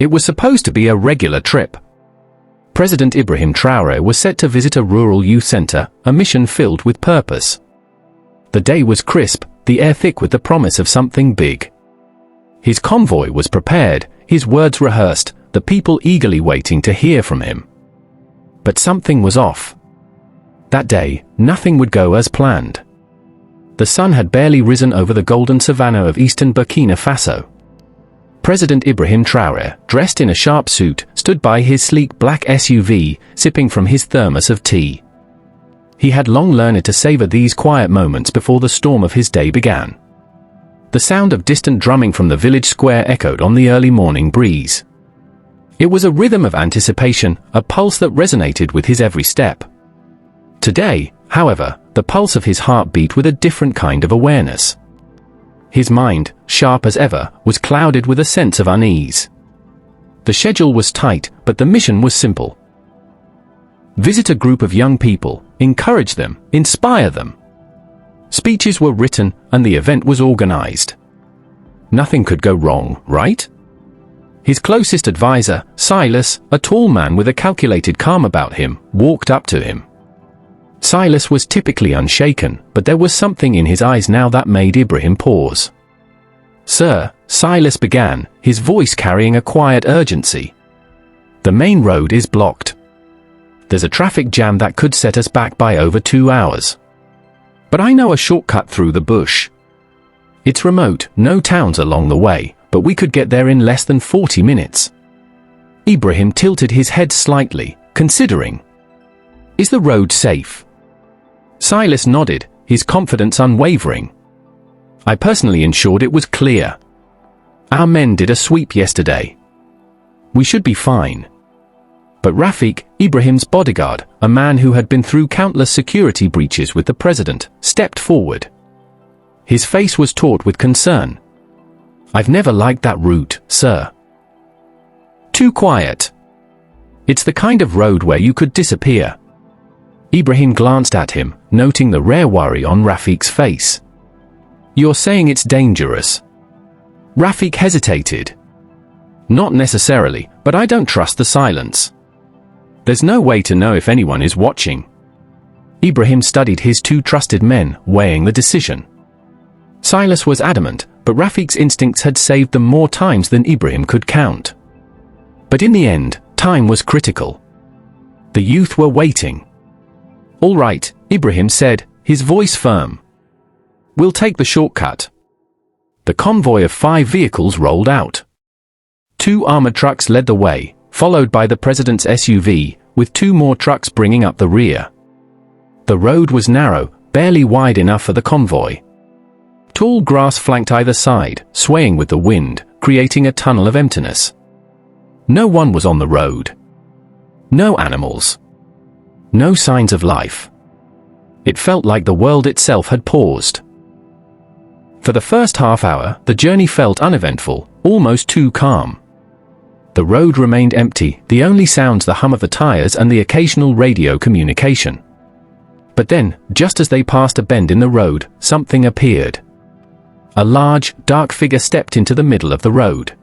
It was supposed to be a regular trip. President Ibrahim Traoré was set to visit a rural youth center, a mission filled with purpose. The day was crisp, the air thick with the promise of something big. His convoy was prepared, his words rehearsed, the people eagerly waiting to hear from him. But something was off. That day, nothing would go as planned. The sun had barely risen over the golden savanna of eastern Burkina Faso. President Ibrahim Traoré, dressed in a sharp suit, stood by his sleek black SUV, sipping from his thermos of tea. He had long learned to savor these quiet moments before the storm of his day began. The sound of distant drumming from the village square echoed on the early morning breeze. It was a rhythm of anticipation, a pulse that resonated with his every step. Today, however, the pulse of his heart beat with a different kind of awareness. His mind, sharp as ever, was clouded with a sense of unease. The schedule was tight, but the mission was simple. Visit a group of young people, encourage them, inspire them. Speeches were written, and the event was organized. Nothing could go wrong, right? His closest advisor, Silas, a tall man with a calculated calm about him, walked up to him. Silas was typically unshaken, but there was something in his eyes now that made Ibrahim pause. "Sir," Silas began, his voice carrying a quiet urgency. "The main road is blocked. There's a traffic jam that could set us back by over 2 hours. But I know a shortcut through the bush. It's remote, no towns along the way, but we could get there in less than 40 minutes. Ibrahim tilted his head slightly, considering. "Is the road safe?" Silas nodded, his confidence unwavering. "I personally ensured it was clear. Our men did a sweep yesterday. We should be fine." But Rafik, Ibrahim's bodyguard, a man who had been through countless security breaches with the president, stepped forward. His face was taut with concern. "I've never liked that route, sir. Too quiet. It's the kind of road where you could disappear." Ibrahim glanced at him, noting the rare worry on Rafik's face. "You're saying it's dangerous?" Rafik hesitated. "Not necessarily, but I don't trust the silence. There's no way to know if anyone is watching." Ibrahim studied his two trusted men, weighing the decision. Silas was adamant, but Rafik's instincts had saved them more times than Ibrahim could count. But in the end, time was critical. The youth were waiting. "All right," Ibrahim said, his voice firm. "We'll take the shortcut." The convoy of 5 vehicles rolled out. 2 armored trucks led the way, followed by the president's SUV, with 2 more trucks bringing up the rear. The road was narrow, barely wide enough for the convoy. Tall grass flanked either side, swaying with the wind, creating a tunnel of emptiness. No one was on the road. No animals. No signs of life. It felt like the world itself had paused. For the first half hour, the journey felt uneventful, almost too calm. The road remained empty, the only sounds the hum of the tires and the occasional radio communication. But then, just as they passed a bend in the road, something appeared. A large, dark figure stepped into the middle of the road.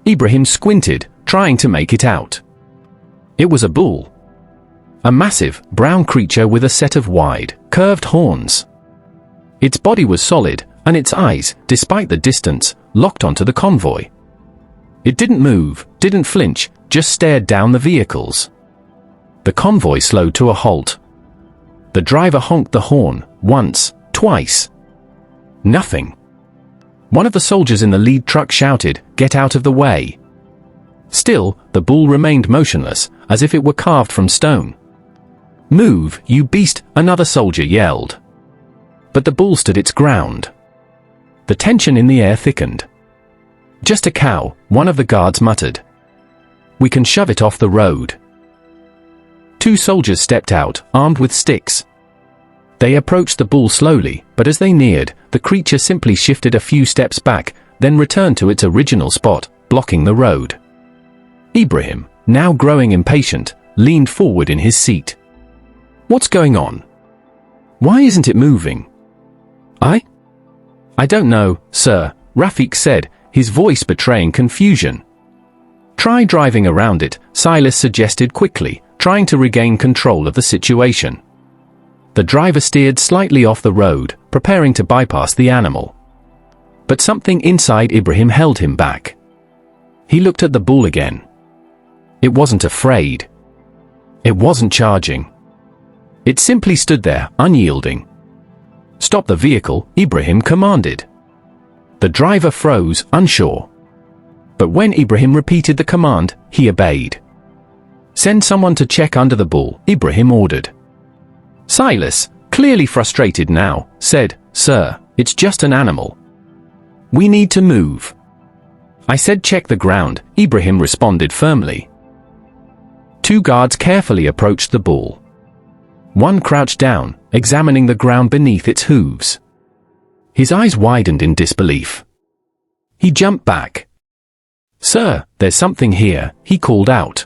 Ibrahim squinted, trying to make it out. It was a bull. A massive, brown creature with a set of wide, curved horns. Its body was solid, and its eyes, despite the distance, locked onto the convoy. It didn't move, didn't flinch, just stared down the vehicles. The convoy slowed to a halt. The driver honked the horn, once, twice. Nothing. One of the soldiers in the lead truck shouted, "Get out of the way." Still, the bull remained motionless, as if it were carved from stone. "Move, you beast," another soldier yelled. But the bull stood its ground. The tension in the air thickened. "Just a cow," one of the guards muttered. "We can shove it off the road." 2 soldiers stepped out, armed with sticks. They approached the bull slowly, but as they neared, the creature simply shifted a few steps back, then returned to its original spot, blocking the road. Ibrahim, now growing impatient, leaned forward in his seat. "What's going on? Why isn't it moving?" I don't know, sir," Rafik said, his voice betraying confusion. Try driving around it, Silas suggested quickly, trying to regain control of the situation. The driver steered slightly off the road, preparing to bypass the animal. But something inside Ibrahim held him back. He looked at the bull again. It wasn't afraid. It wasn't charging. It simply stood there, unyielding. "Stop the vehicle," Ibrahim commanded. The driver froze, unsure. But when Ibrahim repeated the command, he obeyed. "Send someone to check under the bull," Ibrahim ordered. Silas, clearly frustrated now, said, "Sir, it's just an animal. We need to move." "I said check the ground," Ibrahim responded firmly. Two guards carefully approached the bull. One crouched down, examining the ground beneath its hooves. His eyes widened in disbelief. He jumped back. "Sir, there's something here," he called out.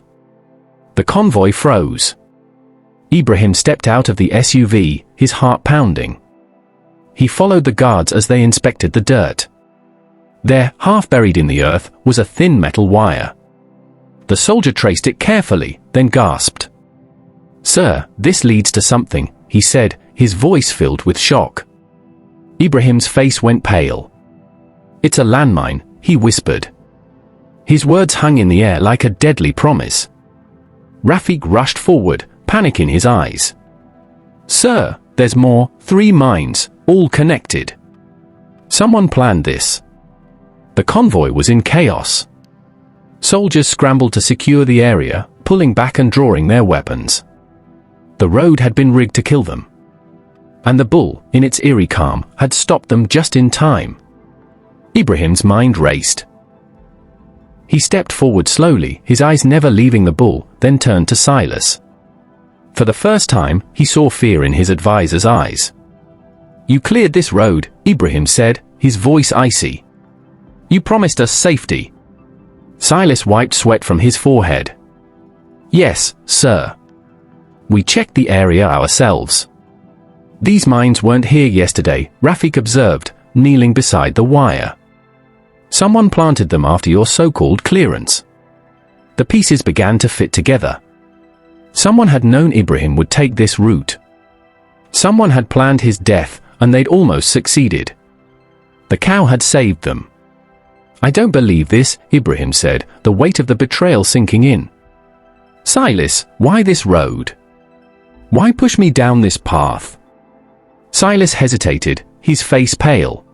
The convoy froze. Ibrahim stepped out of the SUV, his heart pounding. He followed the guards as they inspected the dirt. There, half buried in the earth, was a thin metal wire. The soldier traced it carefully, then gasped. "Sir, this leads to something," he said, his voice filled with shock. Ibrahim's face went pale. "It's a landmine," he whispered. His words hung in the air like a deadly promise. Rafik rushed forward, panic in his eyes. "Sir, there's more, 3 mines, all connected. Someone planned this." The convoy was in chaos. Soldiers scrambled to secure the area, pulling back and drawing their weapons. The road had been rigged to kill them. And the bull, in its eerie calm, had stopped them just in time. Ibrahim's mind raced. He stepped forward slowly, his eyes never leaving the bull, then turned to Silas. For the first time, he saw fear in his advisor's eyes. "You cleared this road," Ibrahim said, his voice icy. "You promised us safety." Silas wiped sweat from his forehead. "Yes, sir. We checked the area ourselves." "These mines weren't here yesterday," Rafik observed, kneeling beside the wire. "Someone planted them after your so-called clearance." The pieces began to fit together. Someone had known Ibrahim would take this route. Someone had planned his death, and they'd almost succeeded. The cow had saved them. "I don't believe this," Ibrahim said, the weight of the betrayal sinking in. "Silas, why this road? Why push me down this path?" Silas hesitated, his face pale.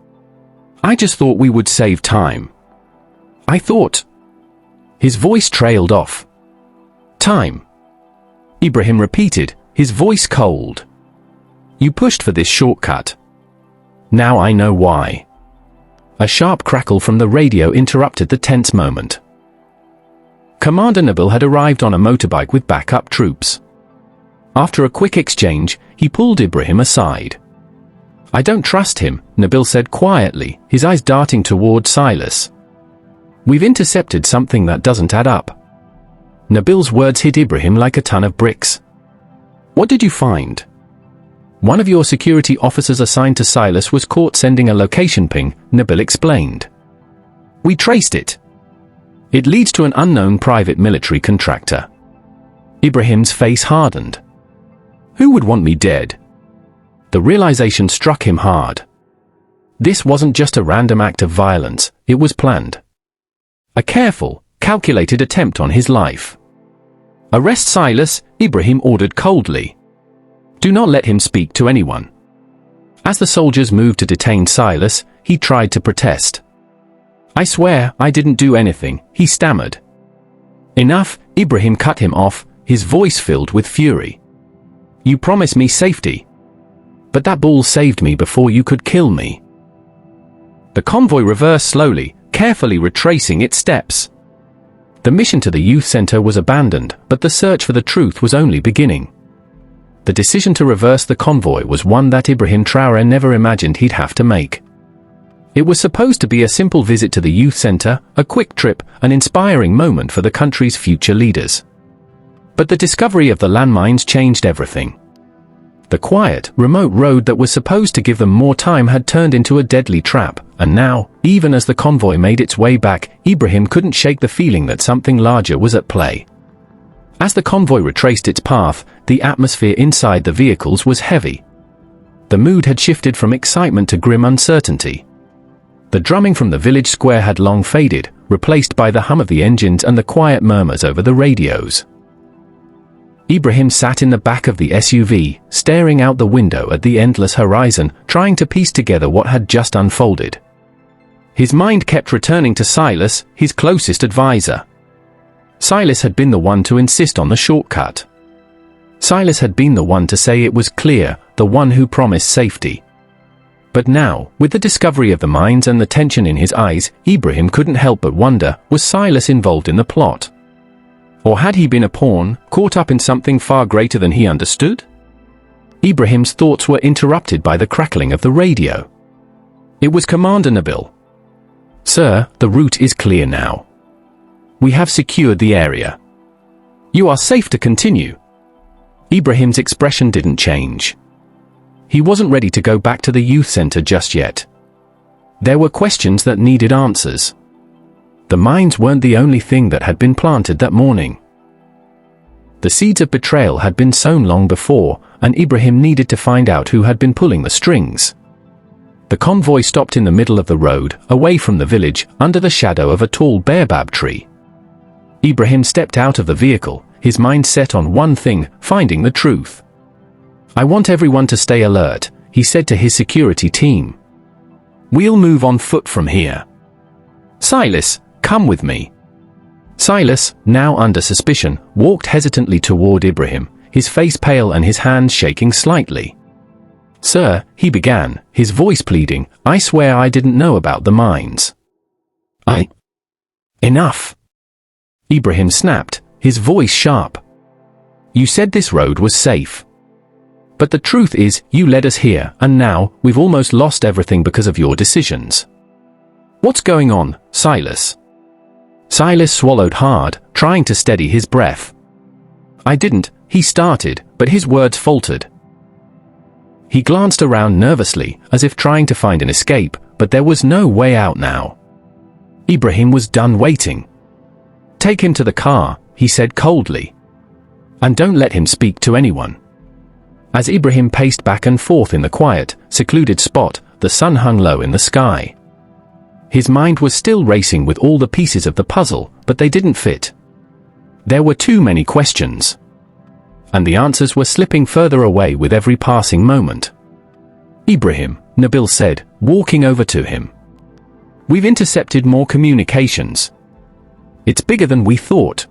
"I just thought we would save time. I thought..." His voice trailed off. "Time," Ibrahim repeated, his voice cold. "You pushed for this shortcut. Now I know why." A sharp crackle from the radio interrupted the tense moment. Commander Nabil had arrived on a motorbike with backup troops. After a quick exchange, he pulled Ibrahim aside. "I don't trust him," Nabil said quietly, his eyes darting toward Silas. "We've intercepted something that doesn't add up." Nabil's words hit Ibrahim like a ton of bricks. "What did you find?" "One of your security officers assigned to Silas was caught sending a location ping," Nabil explained. "We traced it. It leads to an unknown private military contractor." Ibrahim's face hardened. "Who would want me dead?" The realization struck him hard. This wasn't just a random act of violence, it was planned. A careful, calculated attempt on his life. "Arrest Silas," Ibrahim ordered coldly. "Do not let him speak to anyone." As the soldiers moved to detain Silas, he tried to protest. "I swear, I didn't do anything," he stammered. "Enough," Ibrahim cut him off, his voice filled with fury. "You promised me safety. But that bull saved me before you could kill me." The convoy reversed slowly, carefully retracing its steps. The mission to the youth center was abandoned, but the search for the truth was only beginning. The decision to reverse the convoy was one that Ibrahim Traoré never imagined he'd have to make. It was supposed to be a simple visit to the youth center, a quick trip, an inspiring moment for the country's future leaders. But the discovery of the landmines changed everything. The quiet, remote road that was supposed to give them more time had turned into a deadly trap, and now, even as the convoy made its way back, Ibrahim couldn't shake the feeling that something larger was at play. As the convoy retraced its path, the atmosphere inside the vehicles was heavy. The mood had shifted from excitement to grim uncertainty. The drumming from the village square had long faded, replaced by the hum of the engines and the quiet murmurs over the radios. Ibrahim sat in the back of the SUV, staring out the window at the endless horizon, trying to piece together what had just unfolded. His mind kept returning to Silas, his closest advisor. Silas had been the one to insist on the shortcut. Silas had been the one to say it was clear, the one who promised safety. But now, with the discovery of the mines and the tension in his eyes, Ibrahim couldn't help but wonder, was Silas involved in the plot? Or had he been a pawn, caught up in something far greater than he understood? Ibrahim's thoughts were interrupted by the crackling of the radio. It was Commander Nabil. "Sir, the route is clear now. We have secured the area. You are safe to continue." Ibrahim's expression didn't change. He wasn't ready to go back to the youth center just yet. There were questions that needed answers. The mines weren't the only thing that had been planted that morning. The seeds of betrayal had been sown long before, and Ibrahim needed to find out who had been pulling the strings. The convoy stopped in the middle of the road, away from the village, under the shadow of a tall baobab tree. Ibrahim stepped out of the vehicle, his mind set on one thing, finding the truth. "I want everyone to stay alert," he said to his security team. "We'll move on foot from here. Silas, come with me." Silas, now under suspicion, walked hesitantly toward Ibrahim, his face pale and his hands shaking slightly. "Sir," he began, his voice pleading, "I swear I didn't know about the mines." Enough!" Ibrahim snapped, his voice sharp. "You said this road was safe. But the truth is, you led us here, and now, we've almost lost everything because of your decisions. What's going on, Silas?" Silas swallowed hard, trying to steady his breath. "I didn't," he started, but his words faltered. He glanced around nervously, as if trying to find an escape, but there was no way out now. Ibrahim was done waiting. "Take him to the car," he said coldly. "And don't let him speak to anyone." As Ibrahim paced back and forth in the quiet, secluded spot, the sun hung low in the sky. His mind was still racing with all the pieces of the puzzle, but they didn't fit. There were too many questions. And the answers were slipping further away with every passing moment. "Ibrahim," Nabil said, walking over to him. "We've intercepted more communications. It's bigger than we thought.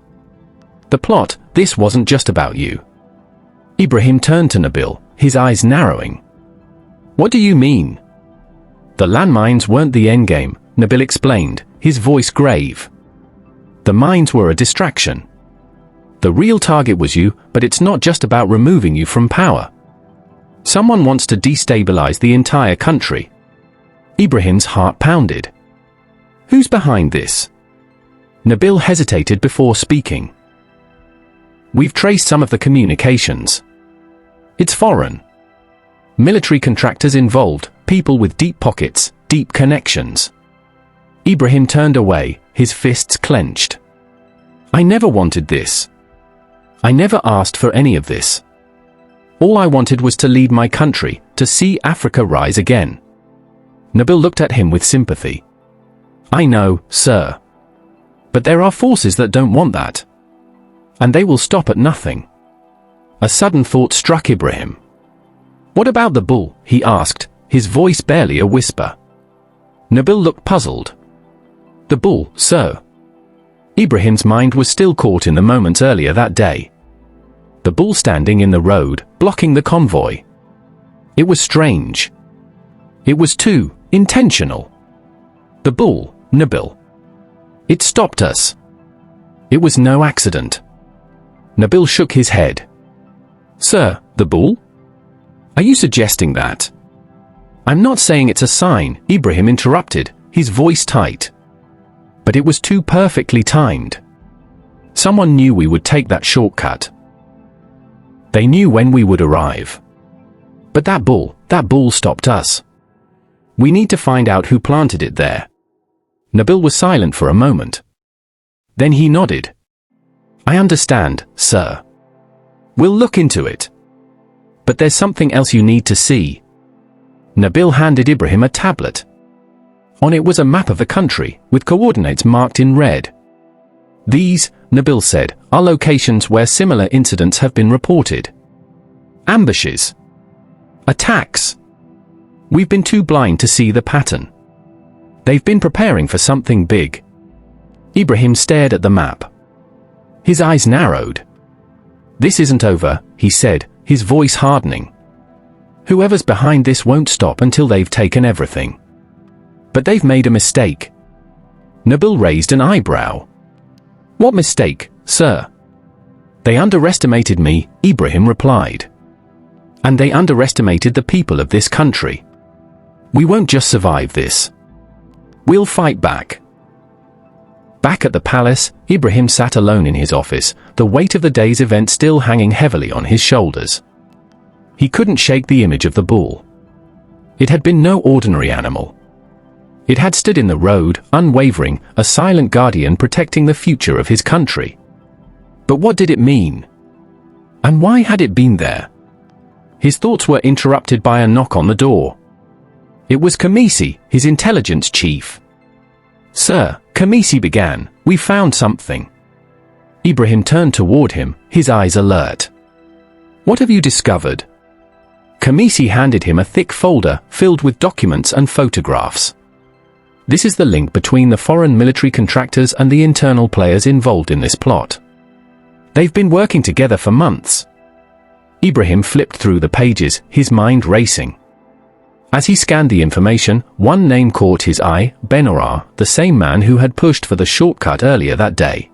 The plot, this wasn't just about you." Ibrahim turned to Nabil, his eyes narrowing. "What do you mean?" "The landmines weren't the endgame," Nabil explained, his voice grave. "The mines were a distraction. The real target was you, but it's not just about removing you from power. Someone wants to destabilize the entire country." Ibrahim's heart pounded. "Who's behind this?" Nabil hesitated before speaking. "We've traced some of the communications. It's foreign. Military contractors involved, people with deep pockets, deep connections." Ibrahim turned away, his fists clenched. "I never wanted this. I never asked for any of this. All I wanted was to lead my country, to see Africa rise again." Nabil looked at him with sympathy. "I know, sir. But there are forces that don't want that. And they will stop at nothing." A sudden thought struck Ibrahim. "What about the bull?" he asked, his voice barely a whisper. Nabil looked puzzled. "The bull, sir?" Ibrahim's mind was still caught in the moments earlier that day. The bull standing in the road, blocking the convoy. It was strange. It was too intentional. The bull, Nabil. It stopped us. It was no accident. Nabil shook his head. "Sir, the bull? Are you suggesting that?" "I'm not saying it's a sign," Ibrahim interrupted, his voice tight. "But it was too perfectly timed. Someone knew we would take that shortcut. They knew when we would arrive. But that bull stopped us. We need to find out who planted it there. Nabil was silent for a moment. Then he nodded. I understand, sir. We'll look into it. But there's something else you need to see. Nabil handed Ibrahim a tablet. On it was a map of the country, with coordinates marked in red. These, Nabil said, are locations where similar incidents have been reported. Ambushes. Attacks. We've been too blind to see the pattern. They've been preparing for something big. Ibrahim stared at the map. His eyes narrowed. This isn't over, he said, his voice hardening. Whoever's behind this won't stop until they've taken everything. But they've made a mistake. Nabil raised an eyebrow. What mistake, sir? They underestimated me, Ibrahim replied. And they underestimated the people of this country. We won't just survive this. We'll fight back. Back at the palace, Ibrahim sat alone in his office, the weight of the day's event still hanging heavily on his shoulders. He couldn't shake the image of the bull. It had been no ordinary animal. It had stood in the road, unwavering, a silent guardian protecting the future of his country. But what did it mean? And why had it been there? His thoughts were interrupted by a knock on the door. It was Khamisi, his intelligence chief. Sir, Khamisi began, we found something. Ibrahim turned toward him, his eyes alert. What have you discovered? Khamisi handed him a thick folder filled with documents and photographs. This is the link between the foreign military contractors and the internal players involved in this plot. They've been working together for months. Ibrahim flipped through the pages, his mind racing. As he scanned the information, one name caught his eye, Benarar, the same man who had pushed for the shortcut earlier that day.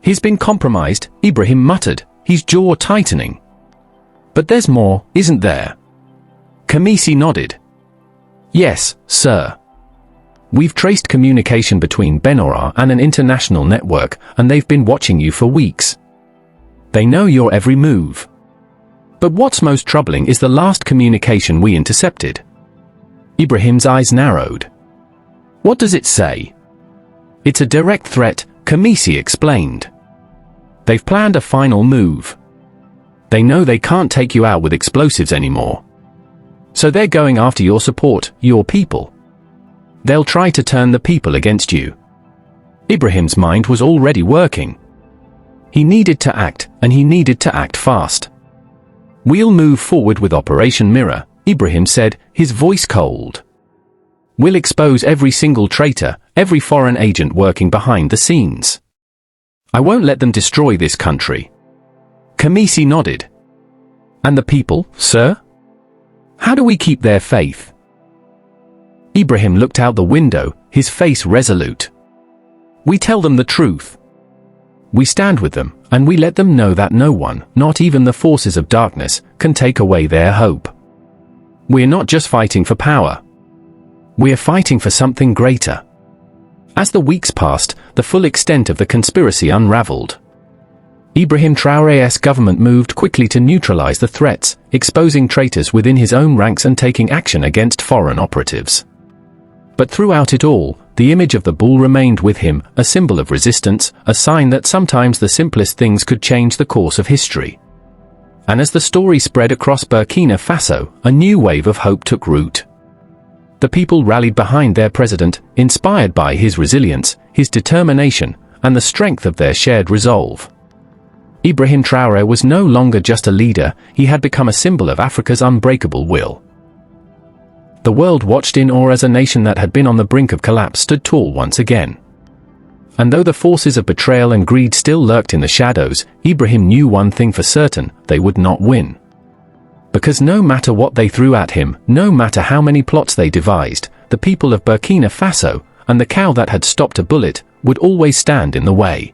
He's been compromised, Ibrahim muttered, his jaw tightening. But there's more, isn't there? Khamisi nodded. Yes, sir. We've traced communication between Benarar and an international network, and they've been watching you for weeks. They know your every move. But what's most troubling is the last communication we intercepted. Ibrahim's eyes narrowed. What does it say? It's a direct threat, Khamisi explained. They've planned a final move. They know they can't take you out with explosives anymore. So they're going after your support, your people. They'll try to turn the people against you. Ibrahim's mind was already working. He needed to act, and he needed to act fast. We'll move forward with Operation Mirror, Ibrahim said, his voice cold. We'll expose every single traitor, every foreign agent working behind the scenes. I won't let them destroy this country. Khamisi nodded. And the people, sir? How do we keep their faith? Ibrahim looked out the window, his face resolute. We tell them the truth. We stand with them, and we let them know that no one, not even the forces of darkness, can take away their hope. We're not just fighting for power. We're fighting for something greater. As the weeks passed, the full extent of the conspiracy unraveled. Ibrahim Traoré's government moved quickly to neutralize the threats, exposing traitors within his own ranks and taking action against foreign operatives. But throughout it all, the image of the bull remained with him, a symbol of resistance, a sign that sometimes the simplest things could change the course of history. And as the story spread across Burkina Faso, a new wave of hope took root. The people rallied behind their president, inspired by his resilience, his determination, and the strength of their shared resolve. Ibrahim Traoré was no longer just a leader, he had become a symbol of Africa's unbreakable will. The world watched in awe as a nation that had been on the brink of collapse stood tall once again. And though the forces of betrayal and greed still lurked in the shadows, Ibrahim knew one thing for certain, they would not win. Because no matter what they threw at him, no matter how many plots they devised, the people of Burkina Faso, and the cow that had stopped a bullet, would always stand in the way.